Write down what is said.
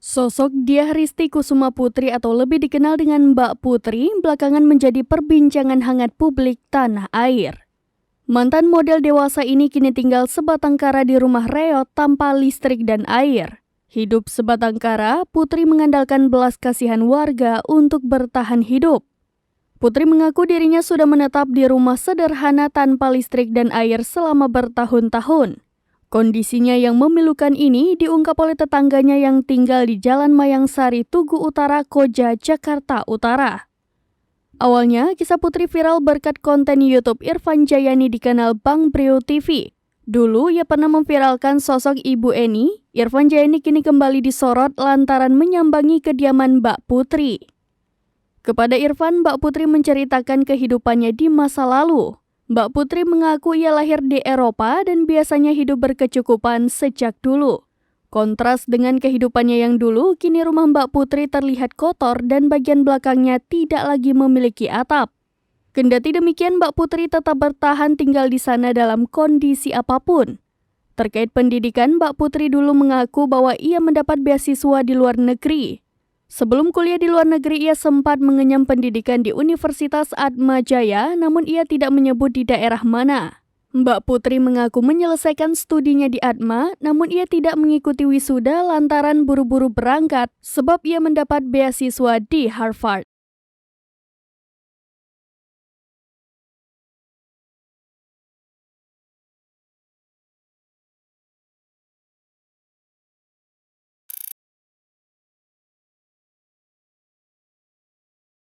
Sosok Diah Risti Kusuma Putri atau lebih dikenal dengan Mbak Putri belakangan menjadi perbincangan hangat publik tanah air. Mantan model dewasa ini kini tinggal sebatang kara di rumah reot tanpa listrik dan air. Hidup sebatang kara, Putri mengandalkan belas kasihan warga untuk bertahan hidup. Putri mengaku dirinya sudah menetap di rumah sederhana tanpa listrik dan air selama bertahun-tahun. Kondisinya yang memilukan ini diungkap oleh tetangganya yang tinggal di Jalan Mayangsari, Tugu Utara, Koja, Jakarta Utara. Awalnya, kisah Putri viral berkat konten YouTube Irfan Jayani di kanal Bang Brio TV. Dulu ia pernah memviralkan sosok Ibu Eni. Irfan Jayani kini kembali disorot lantaran menyambangi kediaman Mbak Putri. Kepada Irfan, Mbak Putri menceritakan kehidupannya di masa lalu. Mbak Putri mengaku ia lahir di Eropa dan biasanya hidup berkecukupan sejak dulu. Kontras dengan kehidupannya yang dulu, kini rumah Mbak Putri terlihat kotor dan bagian belakangnya tidak lagi memiliki atap. Kendati demikian, Mbak Putri tetap bertahan tinggal di sana dalam kondisi apapun. Terkait pendidikan, Mbak Putri dulu mengaku bahwa ia mendapat beasiswa di luar negeri. Sebelum kuliah di luar negeri, ia sempat mengenyam pendidikan di Universitas Atma Jaya, namun ia tidak menyebut di daerah mana. Mbak Putri mengaku menyelesaikan studinya di Atma, namun ia tidak mengikuti wisuda lantaran buru-buru berangkat sebab ia mendapat beasiswa di Harvard.